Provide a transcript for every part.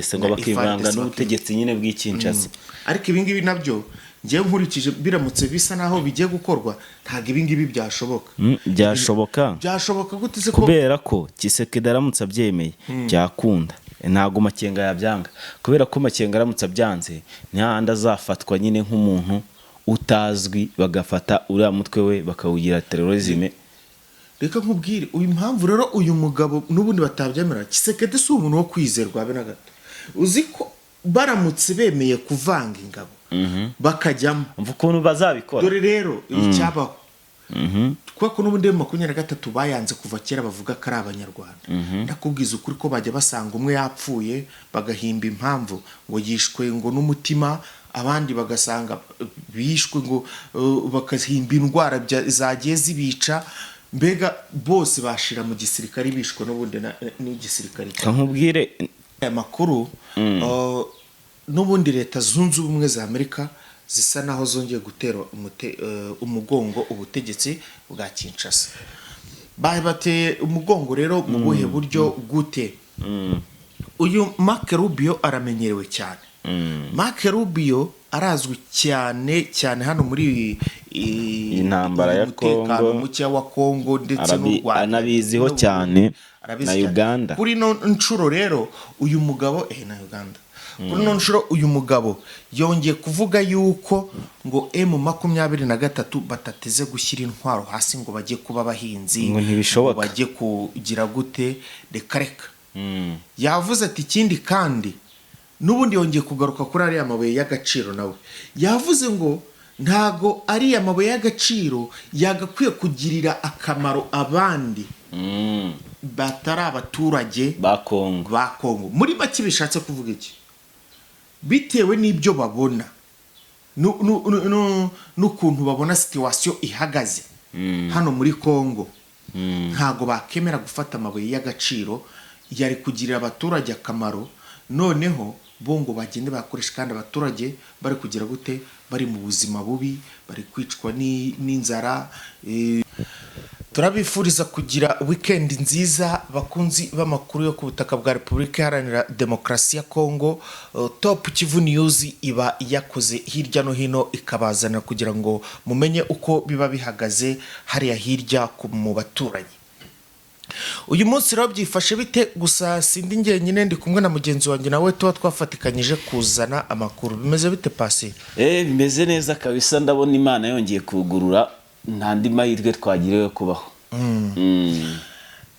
ese ngo bakivanga n'ubutegetsi nyine bw'ikinshasa. Ariko ibi ngibi nabyo ngiye nkurikije biramutse bisa naho bigiye gukorwa ntago ibi ngibi byashoboka. Byashoboka gute se ko kubera ko Tshisekedi aramutse abyemeye byakunda. Ntago Makenga yabyanga kubera ko Makenga aramutse abyanze ntihandi azafatwa nyine nk'umuntu utazwi bagafata uriya mutwe we bakawugira terrorisme. Reka nkubwire uyu mpamvu rero uyu mugabo n'ubundi batabyemera Tshisekedi si umuntu wo kwizerwa be na gato. Uzi ko baramutse bemeye kuvanga ingabo bakajyamo mvu ukuntu bazabikora. Dore rero icyabaho kuko n'ubundi 23 bayanze kuva kera bavuga ko ari abanyarwanda. Ndakubwiza ukuri ko bajya basanga umwe yapfuye bagahimba impamvu ngo yishwe ngo n'umutima, abandi bagasanga bishwe ngo bakahimba indwara zagiye zibica. Mbega bose bashira mu gisirikare bishwe n'ubundi n'igisirikare. Kankubwire amakuru n'ubundi leta zunze ubumwe za Amerika zisa naho zongeye gutera umugongo ubutegetsi bwa Kinshasa. Bateye umugongo rero mu buhe buryo gute? Uyu Marco Rubio aramenyerewe cyane. Marco Rubio arazwi cyane hano muri intambara ya Kongo, mucya wa Kongo ndetse n'u Rwanda. Anabiziho cyane na Uganda. Kuri no nshuro rero uyu mugabo na Uganda. Kuri no nshuro uyu mugabo yongeye kuvuga yuko ngo M23 batateze gushyira intwaro hasi ngo bajye kuba abahinzi, ngo bajye kugira gute reka. Yavuze ati ikindi kandi n'ubundi yongeye kugaruka kuri ari amabuye y'agaciro nawe. Yavuze ngo ntago ari amabuye y'agaciro yagakwiye kugirira akamaro abandi batari abaturage ba Kongo. Muri make bishatse kuvuga iki? Bitewe n'ibyo babona n'ukuntu babona situation ihagaze hano muri Kongo, ntago bakemera gufata amabuye y'agaciro yari kugirira abaturage akamaro. Noneho bongo bagende bakoresha kandi abaturage bari kugira gute, bari mu buzima bubi, bari kwicwa n'inzara. Turabifuriza kugira weekend nziza bakunzi b'amakuru yo ku butaka bwa Repubulika Iharanira Demokarasi ya Kongo. Top Kivu News iba yakoze hirya no hino ikabazana kugira ngo mumenye uko biba bihagaze hariya hirya mu baturanyi. Uyu munsi rero byifashe bite? Gusa sindi njyenyine, ndi kumwe na mugenzi wanjye nawe tuba twafatikanyije kuzana amakuru. Bimeze bite Pasi? Bimeze neza kabisa, ndabona Imana yongeye kugurura ntandi mahirwe twagiriwe kubaho.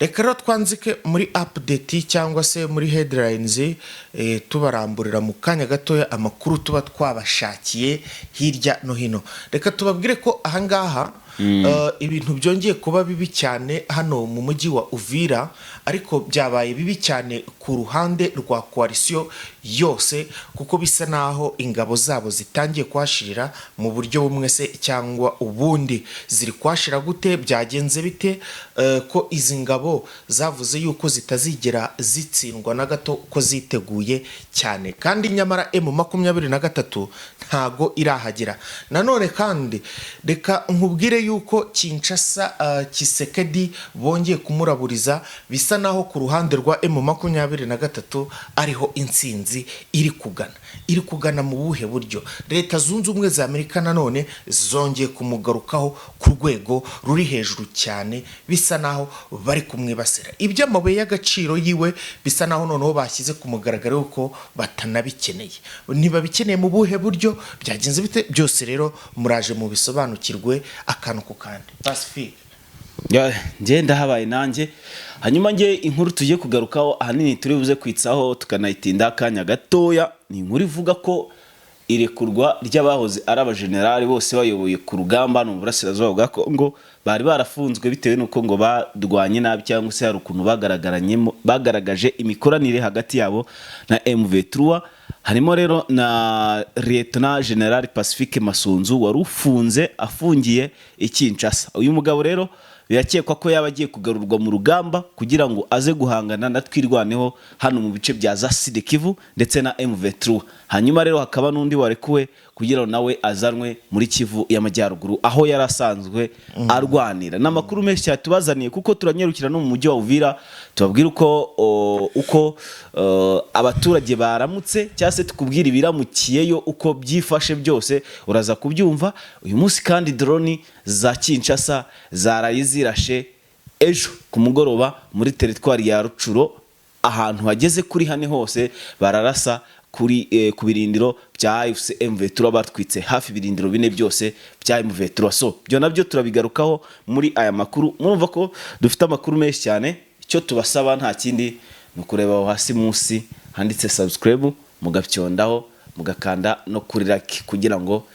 Reka rero twanzike muri update cyangwa se muri headlines tubaramburira mu kanya gatoya amakuru tuba twabashakiye hirya no hino. Reka tubabwire ko ahangaha ibintu byongeye kuba bibi cyane hano mu mujyi wa Uvira, ariko byabaye bibi cyane ku ruhande rwa coalition yose, kuko bisa naho ingabo zabo zitangiye kwashirira mu buryo bumwe se cyangwa ubundi. Ziri kwashira gute? Byagenze bite? Ko izi ngabo zavuze yuko zitazigera zitsindwa na gato, ko ziteguye cyane, kandi nyamara M23 ntago irahagera. Nanone kandi reka nkubwire yuko Kinshasa Tshisekedi bongeye kumuraburiza, bisa naho ku ruhande rwa M23 ariho intsinzi iri kugana mu buhe buryo? Leta zunze ubumwe za Amerika nanone zongeye kumugarukaho ku rwego ruri hejuru cyane, bisa naho bari kumwibasira. Iby'amabuye y'agaciro yiwe bisa naho noneho bashyize ku mugaragaro uko batanabikeneye. Niba bikeneye mu buhe buryo? Byagenze bite? Byose rero muraje mu bisobanukirwe akantu ku kandi. Pacifique ngenda habaye nanjye. Hanyuma nge inkuru tugiye kugarukaho ahanini turi buze kwitsaho tukanayitinda akanya gatoya, ni inkuru ivuga ko irekurwa ry'abahoze ari abajenerali bose bayoboye ku rugamba no burasirazuba bwa Kongo bari barafunzwe bitewe nuko ngo badwanye nabi cyangwa se hari ukuntu bagaragaje imikoranire hagati yabo na M23. Harimo rero na Lieutenant General Pacifique Masunzu wari ufunze afungiye i Kinshasa. Uyu mugabo rero birakekwa ko yaba agiye kugarurwa mu rugamba kugira ngo aze guhangana na twirwaneho hano mu bice bya za Sud Kivu ndetse na M23. Hanyuma rero hakaba n'undi warekuwe kugira ngo nawe azanwe muri Kivu y'Amajyaruguru aho yari asanzwe arwanira. N'amakuru menshi cyane tubazaniye kuko turanyarukira no mu mujyi wa Uvira tubabwira uko abaturage baramutse cyangwa se tukubwira ibiramukiyeyo uko byifashe byose uraza kubyumva. Uyu munsi kandi drone za Kinshasa zaraye zirashe ejo ku mugoroba muri teritwari ya Rucuro, ahantu hageze kuri hane hose bararasa ku birindiro bya AFC M23 batwitse hafi ibirindiro bine byose bya M23. So byo nabyo turabigarukaho muri aya makuru. Murumva ko dufite amakuru menshi cyane. Icyo tubasaba nta kindi ni ukureba aho hasi munsi handitse subscribe, mugabyondaho mugakanda no kuri like kugira ngo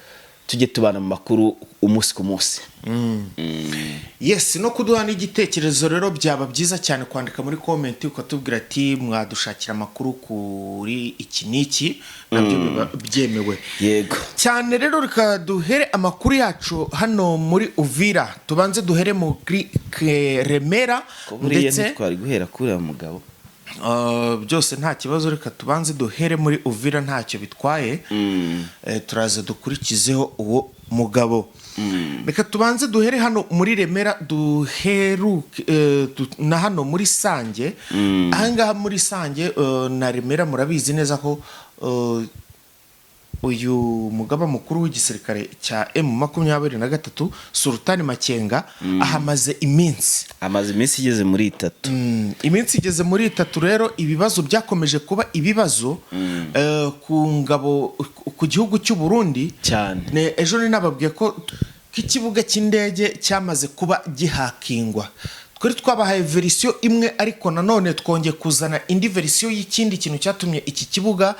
tujye tubana mu makuru umunsi ku munsi. Yes, no kuduha n'igitekerezo rero byaba byiza cyane kwandika muri comment ukatubwira ati mwadushakira amakuru kuri iki niki nabyo biba byemewe. Yego Cyane rero reka duhere amakuru yacu hano muri Uvira. Tubanze duhere mu Remera ndetse twari guhera kuri uyu mugabo. Byose nta kibazo, reka tubanze duhere muri Uvira ntacyo bitwaye. Turaza dukurikizeho uwo mugabo. Reka tubanze duhere hano muri Remera duheruke na hano muri Sange. Ahangaha muri Sange na Remera murabizi neza ko uyu mugaba mukuru w'igisirikare cya M23 Sultani Makenga ahamaze iminsi. Amaze iminsi igeze muri 3. Iminsi igeze muri 3 rero ibibazo byakomeje kuba ibibazo ku ngabo ku gihugu cy'u Burundi cyane. Ejo ni nababwiye ko ikibuga cy'indege cyamaze kuba gihakingwa. Twari twabahaye verisiyo imwe ariko nanone twongeye kuzana indi verisiyo y'ikindi kintu cyatumye iki kibuga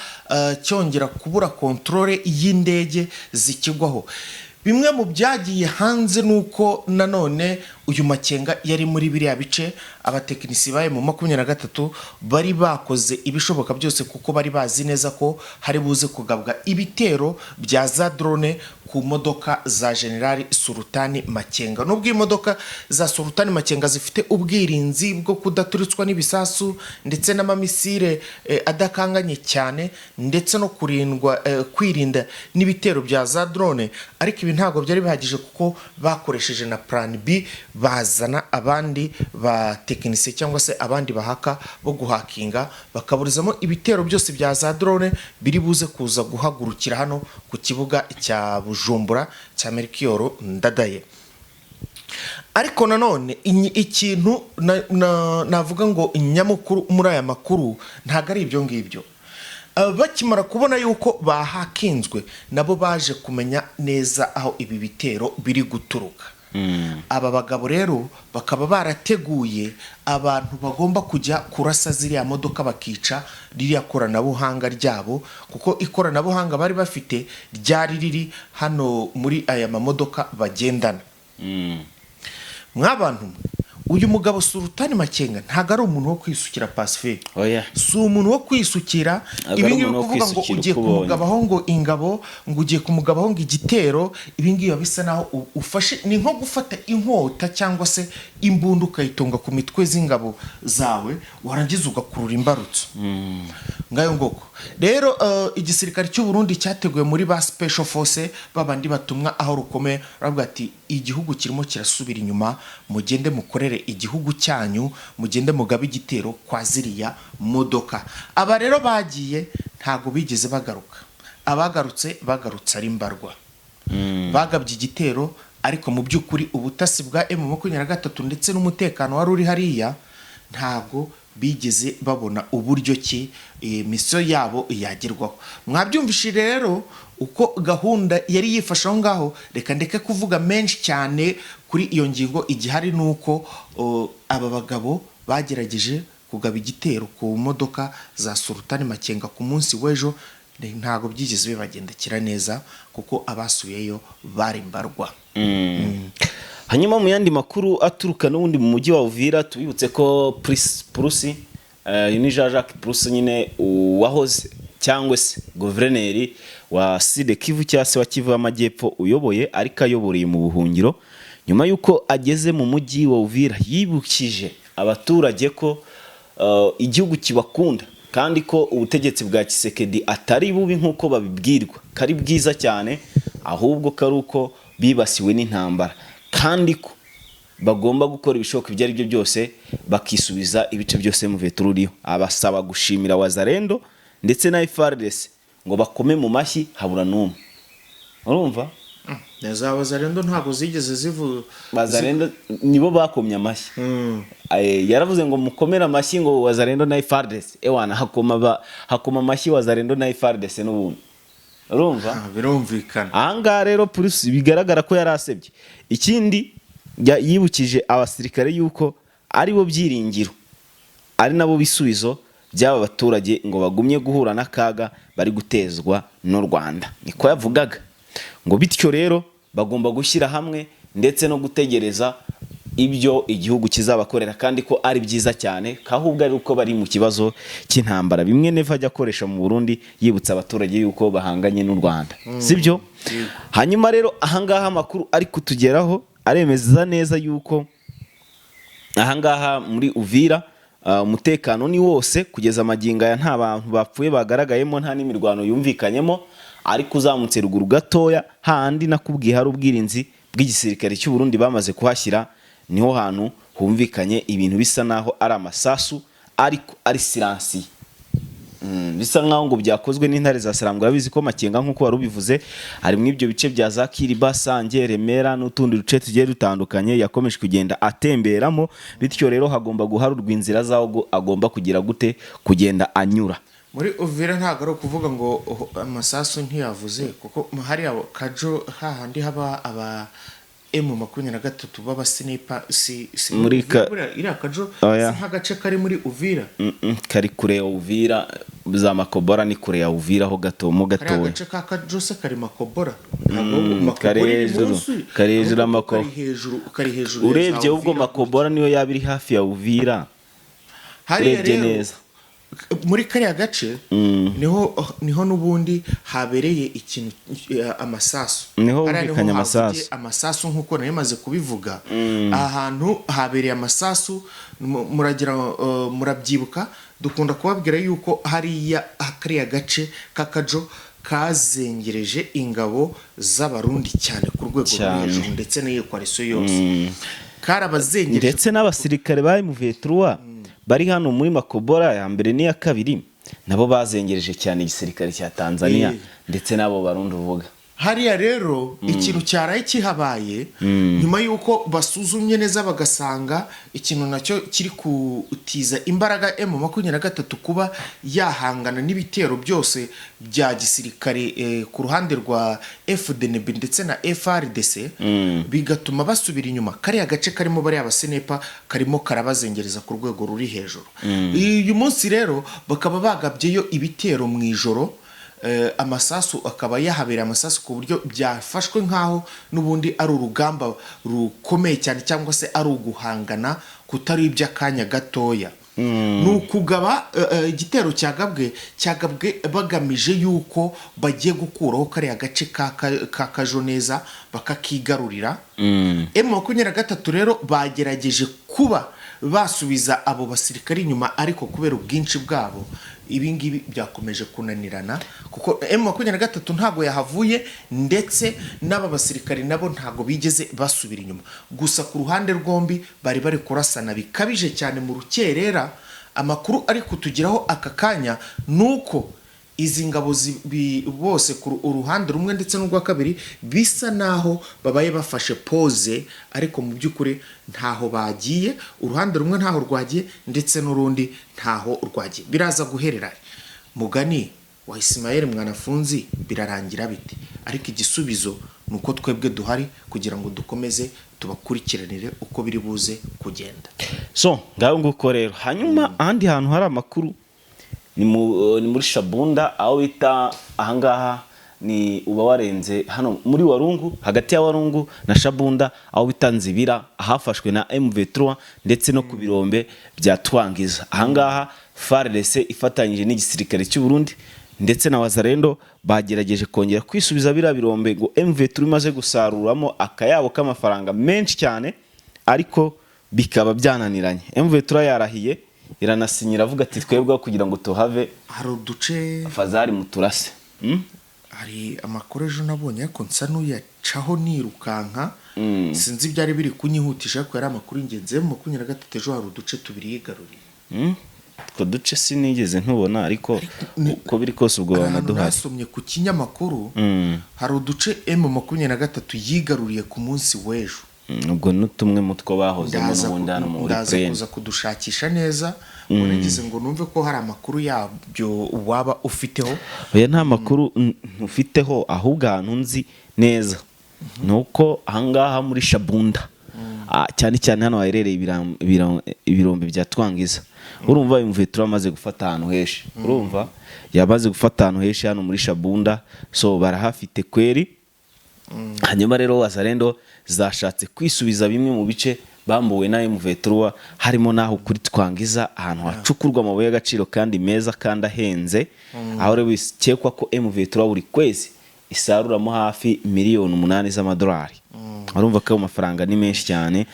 cyongera kubura kontrole y'indege zikigwaho. Bimwe mu byagiye hanze nuko nanone uyu Makenga yari muri biriya bice abatekinisi baye mu 23 bari bakoze ibishoboka byose kuko bari bazi neza ko hari buze kugabwa ibitero bya za drone ku modoka za General Sultani Makenga. Nubwo imodoka za Sultani Makenga zifite ubwirinzi bwo kudaturitswa n'ibisasu ndetse n'amamisire adakanganye cyane ndetse no kwirinda n'ibitero bya za drone, ariko ibi ntago byari bihagije kuko bakoresheje na plan B, bazana abandi ba tekinisiye cyangwa se abandi bahaka bo guhakinga bakaburizamo ibitero byose bya za drone biri buze kuza guhagurukira hano ku kibuga cya Bujumbura cya Melchior Ndadaye. Ariko nanone ikintu navuga ngo inyamukuru muri aya makuru ntago ari ibyo ngibyo. Bakimara kubona yuko bahakinzwe nabo baje kumenya neza aho ibi bitero biri guturuka. Aba bagabo rero bakaba barateguye abantu bagomba kujya kurasa ziriya modoka bakica ririya koranabuhanga ryabo, kuko ikoranabuhanga bari bafite ryari riri hano muri aya mamodoka bagendana. Mwabantu uyu mugabo Sultani Makenga ntago ari umuntu wo kwisukira Pacifique. Si umuntu wo kwisukira ibingi kuvuga ngo ugiye kumugabaho ngo ingabo ngo ugiye kumugabaho ngo igitero, ibingi bisa naho ufashe ni nko gufata inkota cyangwa se imbunda ukayitonga ku mitwe z'ingabo zawe warangiza ugakurura imbarutso. Ngayo ngoko rero igisirikare cy'u Burundi cyateguye muri ba special force babandi batumwa aho rukomeye ravuga ati igihugu kirimo kirasubira inyuma, mugende mukorere igihugu cyanyu, mugende mugabe igitero kwa ziriya modoka. Aba rero bagiye ntago bigeze bagaruka, abagarutse ari mbarwa. Bagabye igitero ariko mu by'ukuri ubutasi bwa M23 ndetse n'umutekano wari uri hariya ntago bigeze babona uburyo ki misiyo yabo yagerwaho. Mwabyumvishije rero uko gahunda yari yifashe aho ngaho. Reka ndeke kuvuga menshi cyane kuri iyo ngingo, igihari nuko aba bagabo bagerageje kugaba igitero ku modoka za Sultani Makenga ku munsi w'ejo, ntago byigeze bibagendekera neza kuko abasuyeyo bari mbarwa. Hanyuma mu yandi makuru aturuka n'ubundi mu mujyi wa Uvira tubibutse ko Prusi ni Jacques Prusi nyine wahoze cyangwa se guverineri wa Sud Kivu cyangwa se wa Kivu y'Amajyepfo uyoboye ariko ayoboreye mu buhungiro, nyuma y'uko ageze mu mujyi wa Uvira yibukije abaturage ko igihugu kibakunda kandi ko ubutegetsi bwa Tshisekedi atari bubi nk'uko babibwirwa, kari bwiza cyane, ahubwo kari uko bibasiwe n'intambara kandi ko bagomba gukora ibishoboka ibyo ari byo byose bakisubiza ibice byose mu veturu uriho. Abasaba gushimira Wazalendo ndetse na FARDC ngo bakome mu mashyi habura n'umwe. Urumva? za Wazalendo ntabwo zigeze Wazalendo nibo bakomye amashyi. Yaravuze ngo mukomera amashyi ngo Wazalendo na FARDC. Ewana hakoma amashyi Wazalendo na FARDC n'ubundi. Urumva? Birumvikana. Ahangaha rero polisi bigaragara ko yarasebye. Ikindi yibukije abasirikare yuko ari bo byiringiro, ari nabo bisubizo by'aba baturage ngo bagumye guhura n'akaga bari gutezwa n'u Rwanda. Niko yavugaga ngo bityo rero bagomba gushyira hamwe ndetse no gutegereza ibyo igihugu kizabakorera, kandi ko ari byiza cyane, kahubwo ari uko bari mu kibazo cy'intambara bimwe neva ajya akoresha mu Burundi yibutsa abaturage yuko bahanganye n'u Rwanda. Sibyo? Hanyuma rero ahangaha amakuru ari kutugeraho aremeza neza yuko ahangaha muri Uvira umutekano ni wose kugeza magingo ya nta bantu bapfuye bagaragayemo, nta n'imirwano yumvikanyemo, ariko uzamutse ruguru gatoya handi nakubwiye hari ubwirinzi bw'igisirikare cy'u Burundi bamaze kuhashyira, niho hantu humvikanye ibintu bisa naho ari amasasu ariko ari siransi. Bisa nkaho ngo byakozwe n'intare za Sarambwe. Abizi ko Makenga nk'uko wari ubivuze ari mu ibyo bice bya za Kiriba, Sange, Remera n'utundi duce tugiye dutandukanye yakomeje kugenda atemberamo, bityo rero hagomba guharurwa inzira zaho agomba kugira gute kugenda anyura. Muri Uvira ntabwo ari ukuvuga ngo amasasu ntiyavuze, kuko hari kajo hahandi haba aba M23 baba sniper muri iriya kajo nk'agace kari muri Uvira. Kari kure ya Uvira, za Makobora ni kure ya Uvira ho gato mo gatoya. Agace ka kajo se kari Makobora. Kari hejuru Makobora. Kari hejuru. Urebye ubwo Makobora niyo yabiri hafi ya Uvira. Urebye neza muri kariya gace niho nubundi habereye ikintu amasasu. Niho humvikanye amasasu nk'uko nari maze kubivuga. Ahantu habereye amasasu murabyibuka, dukunda kubabwira yuko hariya kariya gace kakajo kazengereje ingabo z'abarundi cyane ku rwego rwo hejuru, ndetse n'iyo coalition yose karabazengereje, ndetse n'abasirikare bari mu V3 bari hano muri Makobora ya mbere n'iya kabiri nabo bazengereje cyane igisirikare cya Tanzania ndetse nabo barundi uvuga. Hariya rero ikintu cyaraye kihabaye nyuma yuko basuzumye neza bagasanga ikintu nacyo kiri kutiza imbaraga M23 kuba yahangana n'ibitero byose bya gisirikare ku ruhande rwa FDNB ndetse na FARDC, bigatuma basubira inyuma. Kariya gace karimo bari abasenepa karimo karabazengereza ku rwego ruri hejuru. Uyu munsi rero bakaba bagabyeyo ibitero mu ijoro, amasasu akaba yahabera amasasu ku buryo byafashwe nkaho nubundi ari urugamba rukomeye cyane, cyangwa se ari uguhangana kutari iby'akanya gatoya. Nukugaba igitero cyagabwe bagamije yuko bagiye gukuraho kariya gace ka kajo neza bakakigarurira. M23 rero bagerageje kuba basubiza abo basirikari inyuma, ariko kubera ubwinshi bwabo ibingibi byakomeje kunanirana, kuko M23 ntago yahavuye ndetse n'aba basirikari nabo ntago bigeze basubira inyuma. Gusa ku ruhande rwombi bari kurasana bikabije cyane mu rukerera. Amakuru ari kutugiraho aka kanya nuko izi ngabo bose ku uruhande rumwe ndetse n'urwa kabiri bisa naho babaye bafashe pause, ariko mu by'ukuri ntaho bagiye. Uruhande rumwe ntaho rwagiye ndetse n'urundi ntaho rwagiye, biraza guherera. Mugani wa Ismael Mwanafunzi birarangira bite? Ariko igisubizo nuko twebwe duhari kugira ngo dukomeze tubakurikiranire uko biri buze kugenda. So ngaho nguko rero, hanyuma ahandi hantu hari amakuru ni muri Shabunda, aho bita ahangaha ni uba warenze hano muri Warungu, hagati ya Warungu na Shabunda, aho bita Nzibira, ahafashwe na M23 ndetse no ku birombe bya Twangiza. Ahangaha FARDC ifatanyije n'igisirikare cy'u Burundi ndetse na Wazalendo bagerageje kongera kwisubiza biriya birombe ngo M23 imaze gusaruramo akayabo k'amafaranga menshi cyane, ariko bikaba byananiranye. M23 yarahiye iranasinyira avuga ati twebwe kugira ngo tuhave hari uduce Fazari muturase. hari amakuru ejo nabonye ko nsa n'uyacaho nirukanka sinzi ibyari biri kunyihutisha ko yari amakuru ingenzi mu 23 ejo hari uduce tubiri yigaruriye. Utwo duce sinigeze ntubona, ariko uko biri kose ubwo banaduhari. Nasomye ku kinyamakuru hari uduce M23 yigaruriye ku munsi w'ejo. Ubwo n'utumwe mu two bahozemo n'ubundi hano muri Ukraine. Ndaza kudushakisha neza ngize ngo numve ko hari amakuru yabyo waba ufiteho. Oya, nta makuru ufiteho, ahubwo ahantu nzi neza nuko ahangaha muri Shabunda cyane cyane hano haherereye ibirombe bya Twangiza. Urumva M23 amaze gufata ahantu heshi, urumva yabaze gufata ahantu heshi hano muri Shabunda, so barahafite kweri. Hanyuma rero Wazalendo zashatse kwisubiza bimwe mu bice bambuwe na M23, harimo naho kuri Twangiza ahantu hacukurwa amabuye y'agaciro kandi meza kandi ahenze, aho rero bikekwa ko M23 buri kwezi isaruramo hafi miliyoni 8 z'amadolari. Urumva ko amafaranga ni menshi cyane.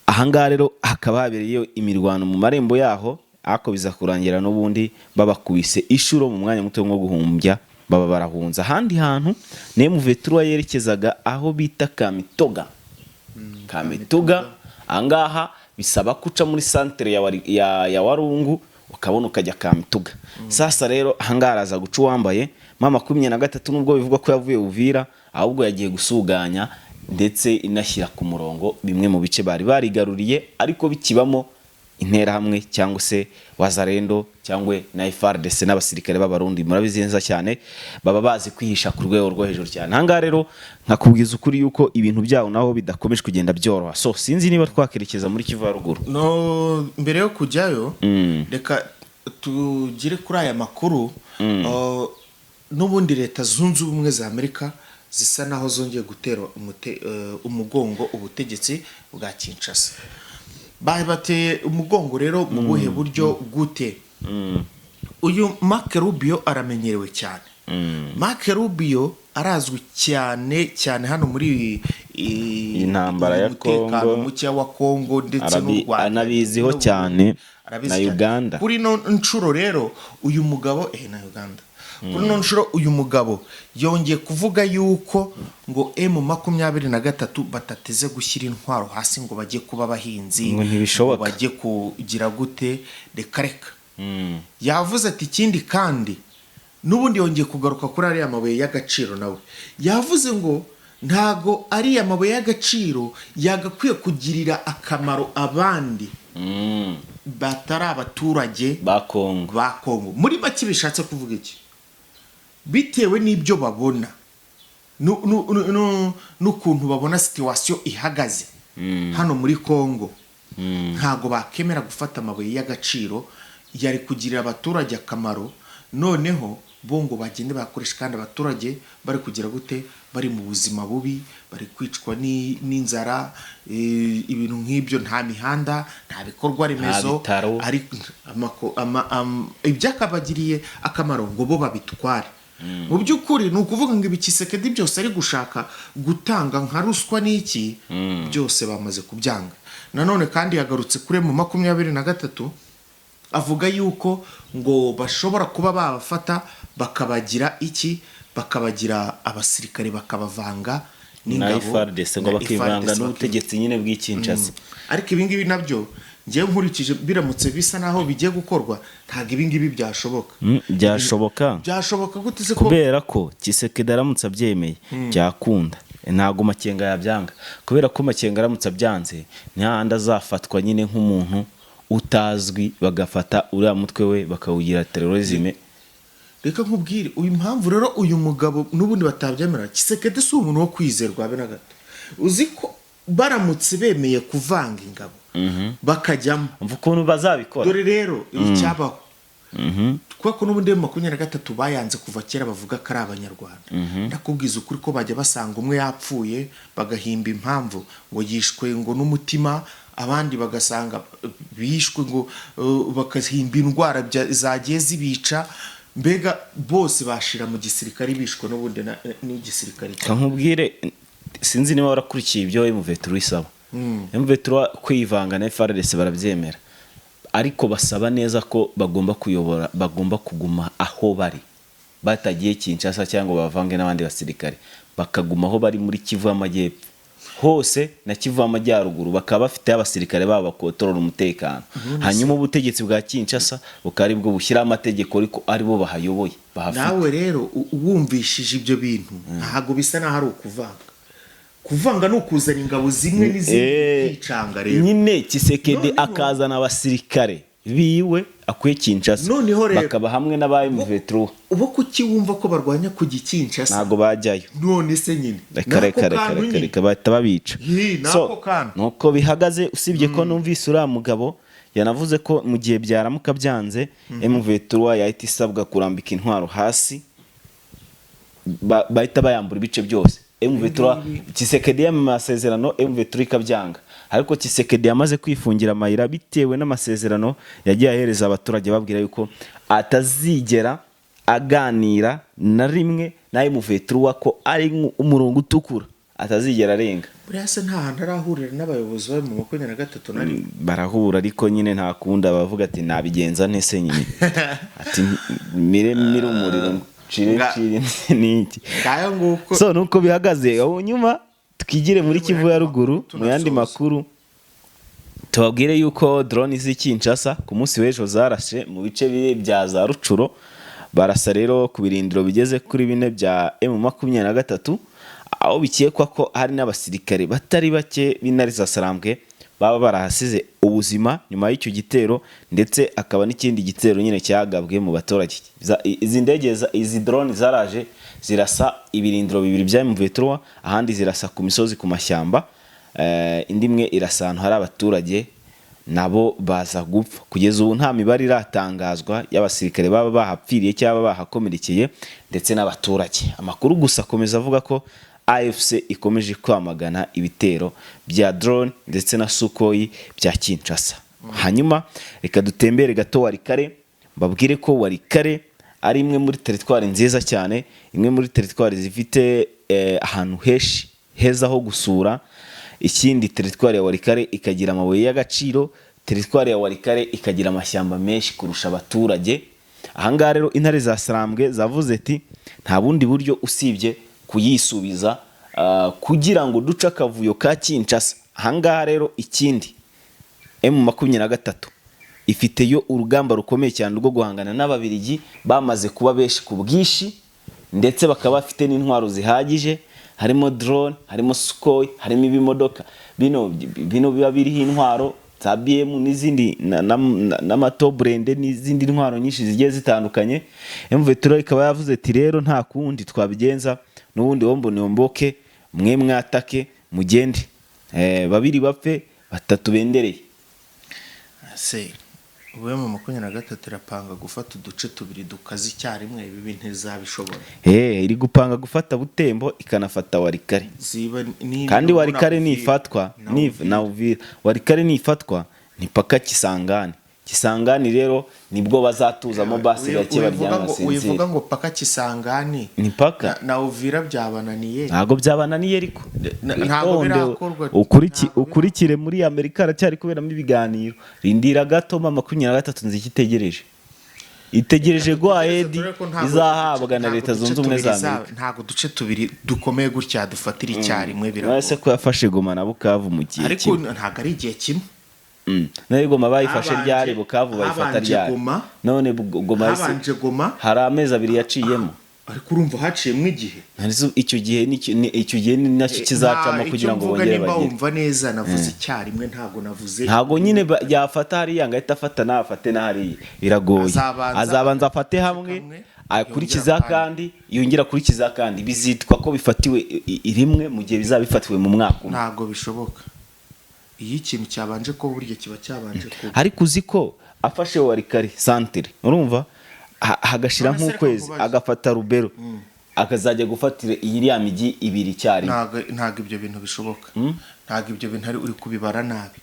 Ahangaha rero hakaba habereye imirwano mu marembo yaho, ako biza kurangira n'ubundi babakubise ishuro mu mwanya muto nko guhumbya, baba barahunza. Ahandi hantu M23 yerekezaga aho bita Kamitoga. Kamitoga angaha bisaba kuca muri centre ya Warungu ukabona ukajya Kamitoga. Sasa rero ahangaha araza guca uwambaye mama 23 nubwo bivugwa ko yavuye Uvira, ahubwo yagiye gusuganya ndetse inashyira ku murongo bimwe mu bice bari barigaruriye, ariko bikibamo intera hamwe cyangwa se Wazalendo cyangwa na FARDC n'abasirikare b'abarundi. Murabizenza cyane, baba bazi kwihisha ku rwego rwo hejuru cyane. Hanga rero nkakubwiza ukuri yuko ibintu byawo naho bidakomeje kugenda byoroha. So sinzi niba twakerekeza muri Kivu ya Ruguru. No, mbere yo kujyayo reka tugire kuri aya makuru. N'ubundi leta zunze ubumwe za Amerika zisa naho zongeye gutera umugongo ubutegetsi bwa Kinshasa. Bateye umugongo rero mu buhe buryo gute? Uyu Mark Rubio aramenyerewe cyane. Mark Rubio arazwi cyane hano muri intambara ya Kongo, mucya wa Kongo ndetse n'u Rwanda. Anabiziho cyane na Uganda. Kuri no nshuro rero uyu mugabo na Uganda. Kuri no nshuro uyu mugabo yongeye kuvuga yuko ngo M23 batateze gushyira intwaro hasi ngo bajye kuba abahinzi, ngo bajye kugira gute reka. Yavuze ati ikindi kandi n'ubundi yongeye kugaruka kuri ari amabuye y'agaciro. Nawe yavuze ngo ntago ari amabuye y'agaciro yagakwiye kugirira akamaro abandi batari abaturage ba Kongo. Muri make bishatse kuvuga iki? Bitewe n'ibyo babona n'ukuntu babona situation ihagaze hano muri Kongo, ntago bakemera gufata amabuye y'agaciro yari kugirira abaturage akamaro, noneho bongo bagende bakoresha kandi abaturage bari kugira gute, bari mu buzima bubi, bari kwicwa n'inzara, ibintu nk'ibyo, nta mihanda, nta bikorwa remezo, ari ibyakabagiriye akamaro ngo bo babitware. Mu by'ukuri ni ukuvuga ngo ibikisekedi byose ari gushaka gutanga nka ruswa n'iki byose bamaze kubyanga. Nanone kandi yagarutse kuri mu 23 avuga yuko ngo bashobora kuba babafata bakabagira iki, bakabagira abasirikare bakabavanga n'ingabo FARDC ngo bakivanga n'ubutegetsi nyine bw'ikinshasa. Ariko ibingibi nabyo ngiye nkurikije biramutse bisa naho bigiye gukorwa, ntago ibingibi byashoboka. Byashoboka gute se? Kubera ko Kisekedi aramutse abyemeye byakunda, ntago Makenga yabyanga. Kubera ko Makenga aramutse abyanze ntihanda azafatwa nyine nk'umuntu utazwi, bagafata uriya mutwe we bakawugira terrorisme. Reka nkubwire uyu mpamvu rero uyu mugabo n'ubundi batabyemera. Kisekedi si umuntu wo kwizerwa be na gato. Uzi ko baramutse bemeye kuvanga ingabo bakajyamo umva ukuntu bazabikora. Dore rero icyabaho kuko n'ubundi mu 23 bayanze kuva kera bavuga ko ari abanyarwanda. Ndakubwiza ukuri ko bajya basanga umwe yapfuye bagahimba impamvu ngo yishwe ngo n'umutima, abandi bagasanga bishwe ngo bakahimba indwara zagiye zibica. mbega bose bashira mu gisirikare bishwe n'ubundi n'igisirikare nkubwire sinzi niba warakurikiye ibyo M23 isaba. M23 kwivanga na FARDC barabyemera, ariko basaba neza ko bagomba kuyobora, bagomba kuguma aho bari, batagiye Kinshasa cyangwa bavange n'abandi basirikare, bakaguma aho bari muri Kivu y'Amajyepfo hose na Kivu y'Amajyaruguru, bakaba bafite abasirikare babo bakotorora umutekano. Hanyuma ubutegetsi bwa Kinshasa bukari bwo bushyira amategeko ariko ari bo bahayoboye bahafite. Nawe rero wumvishije ibyo bintu ntago bisa na hari kuvanga no kuzana ingabo zimwe n'izindi kwicanga rero. Nyine Tshisekedi akazana abasirikare biwe akwiye Kinshasa bakaba hamwe n'aba M23. Ubo kuki wumva ko barwanya ku Kinshasa? Ntago bajyayo. None se nyine reka bahita babica. So nuko bihagaze, usibye ko numvise uriya mugabo yanavuze ko mu gihe byaramuka byanze M23 yahita isabwa kurambika intwaro hasi, bahita bayambura ibice byose. M23 Tshisekedi y'amasezerano M23 ikabyanga, ariko Tshisekedi yamaze kwifungira amayira bitewe n'amasezerano yagiye ahereza abaturage, babwira yuko atazigera aganira na rimwe na M23 ko ari umurongo utukura atazigera arenga. Buriya se nta hantu arahurira n'abayobozi ba mu 23 na rimwe barahura, ariko nyine nta kunda bavuga ati nabigenza ntese nyine ati mire umuriro niki. So nuko bihagaze. Aho nyuma twigire muri Kivu ya ruguru mu yandi makuru, tubabwire yuko drone z'i Kinshasa ku munsi w'ejo zarashe mu bice bya za Rucuro, barasa rero ku birindiro bigeze kuri 4 bya M23, aho bikekwa ko hari n'abasirikare batari bake b'Intare za Sarambwe baba barahasize ubuzima nyuma y'icyo gitero, ndetse akaba n'ikindi gitero nyine cyagabwe mu baturage. Izi ndege izi drone zaraje zirasa ibirindiro bibiri bya M23, ahandi zirasa ku misozi ku mashyamba, indi imwe irasa ahantu hari abaturage nabo baza gupfa. Kugeza ubu nta mibare iratangazwa y'abasirikare baba bahapfiriye cyangwa bahakomerekeye ndetse n'abaturage. Amakuru gusa akomeza avuga ko AFC ikomeje kwamagana ibitero bya drone ndetse na Sukhoi bya Kinshasa. Hanyuma reka dutembere gato Walikale, babwire ko Walikale ari imwe muri teritwari nziza cyane, imwe muri teritwari zifite ahantu heza ho gusura. Ikindi teritwari ya Walikale ikagira amabuye y'agaciro, teritwari ya Walikale ikagira amashyamba menshi kurusha abaturage. Ahangaha rero Intare za Sarambwe zavuze ati nta bundi buryo usibye kuyisubiza kugira ngo duce akavuyo ka Kinshasa. Ahangaha rero ikindi M23 ifiteyo urugamba rukomeye cyane rwo guhangana n'Ababiligi bamaze kuba beshi ku bwishi, ndetse bakaba bafite n'intwaro zihagije, harimo drone, harimo Sukhoi, harimo ibimodoka bino biba biriho intwaro za BM n'izindi n'amatobrende n'izindi ntwaro nyinshi zigiye zitandukanye. M23 ikaba yavuze ati rero nta kundi twabigenza, n'ubundi womboke mwe mwatake mugende, babiri bapfe batatu bendereye. Se uwe mu 23 irapanga gufata uduce tubiri dukazi cyarimwe, ibi bintu zabishobora. Iri gupanga gufata Butembo ikanafata Walikale. Kandi Walikale ni ifatwa na Uvira. Walikale ni ifatwa ni paka Kisangani. Kisangani rero nibwo bazatuzamo basi gake baryamasinzira. Uyivuga ngo paka Kisangani ni paka na Uvira byabananiye. Ntago byabananiye ariko ntago birakorwa. Ukurikire muri Amerika aracyari kuberamo ibiganiro. Rindira gato mama 23 nzikitegereje. Itegereje go ahead izahabwa na Leta Zunze Ubumwe za Amerika. Ntago duce tubiri dukomeye gutya dufatira icyarimwe birago. Wese ko yafashe Goma na Bukavu mu gihe ariko ntago ari igihe kimwe. Nayo Goma bayifashe ryari, Bukavu bayifata ryari. None Goma hari amezi abiri yaciyemo, ariko urumva haciyemo igihe. Icyo gihe ni nacyo kizacamo kugira ngo bongere bagire. Umva neza navuze icyarimwe, ntago navuze. Ntago nyine yafata hari yanga itafata nafate na hari biragoye. Azabanza afate hamwe akurikiza kandi yongera kurikiza kandi bizitwa ko bifatiwe rimwe mu gihe bizabifatiwe mu mwaka. Ntago bishoboka. Iyi kintu cyabanje ko buryo kiba cyabanje ko. Ariko uziko afashe Walikale centre, urumva hagashira nk'ukwezi agafata Rubero akazajya gufatira iriya migi ibiri cyari. Ntago ibyo bintu bishoboka. Ntago ibyo bintu ari uri kubibara nabi.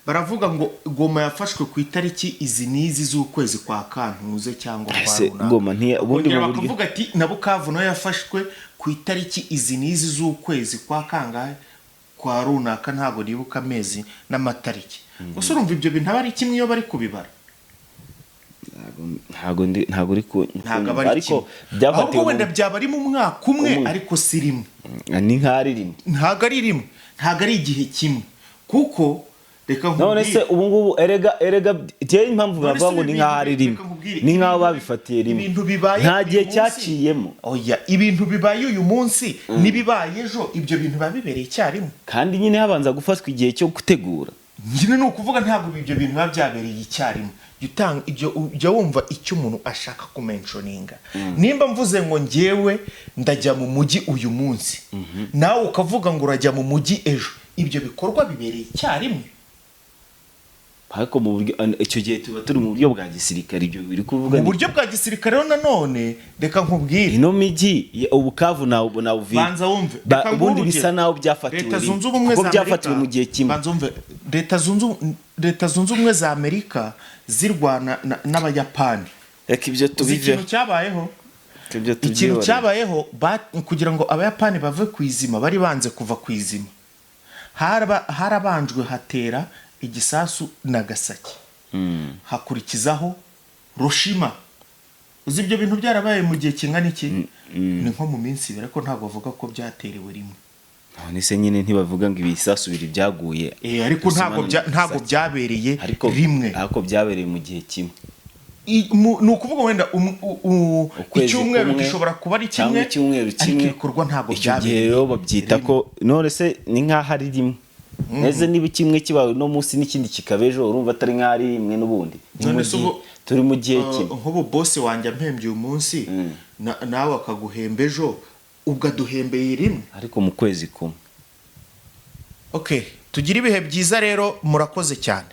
baravuga ngo Goma yafashwe ku itariki izi n'izi z'ukwezi kwa Kantuze cyangwa kwa Ese runaka. Goma ubundi mu buryo bakavuga ati na Bukavu nayo yafashwe ku itariki izi n'izi z'ukwezi kwa kangahe kwa runaka, ntabwo nibuka amezi n'amatariki. Gusa urumva ibyo bintu aba ari kimwe iyo bari kubibara. ntago uri ku ariko byafatiwe wenda byaba ari mu mwaka umwe ariko si rimwe, ni nk'ari rimwe, ntago ari rimwe, ntago ari igihe kimwe, kuko reka nkubwire none se ubu ngubu erega tiye impamvu bavuga ngo ni nk'ari rimwe, ni nk'aho babifatiye rimwe, nta gihe cyaciyemo. Oya, ibintu bibaye uyu munsi nibibaye ejo, ibyo bintu babibereye icyarimwe, kandi nyine habanza gufatwa igihe cyo gutegura. nyine ni ukuvuga ntabwo ibyo bintu biba byabereye icyarimwe. Ujya wumva icyo umuntu ashaka kumentioninga. Nimba mvuze ngo njyewe ndajya mu mujyi uyu munsi, nawe ukavuga ngo urajya mu mujyi ejo, ibyo bikorwa bibereye icyarimwe. Ariko mu buryo icyo gihe tuba turi mu buryo bwa gisirikare, ibyo biri kuvuga mu buryo bwa gisirikare. Rero nanone reka nkubwire, ino miji Ubukavu na Uvira banza wumve, ubundi bisa naho byafatiwe Leta Zunze Ubumwe za byafatiwe mu gihe kimwe. Banza wumve, Leta Zunze Ubumwe za Amerika zirwana n'Abayapani. Reka ibyo tubiveho. Ikintu cyabayeho kugira ngo Abayapani bave ku izima, bari banze kuva ku izima, harabanjwe hatera igisasu Nagasaki, hakurikizaho Hiroshima. Uzi ibyo bintu byarabaye mu gihe kingana iki? Ni nko mu minsi ibiri, ariko ntabwo bavuga ko byaterewe rimwe. None se nyine ntibavuga ngo ibisasu biri byaguye, ariko ntabwo byabereye rimwe, ariko byabereye mu gihe kimwe. Ni ukuvuga wenda icyumweru gishobora kuba ari kimwe, ariko ibikorwa ntabwo byabereye. Rero babyita ko none se ni nk'aho ari rimwe. Neze niba kimwe kibawe no munsi n'ikindi kikabejo, urumva atari nk'ari rimwe n'ubundi. Turi mu gihe kimwe. Nk'ubu boss wanjye ampembye uyu munsi, nawe akaguhemba ejo, ubwo aduhembeye rimwe, ariko mu kwezi kumwe. Okay, tugira ibihe byiza rero, murakoze cyane.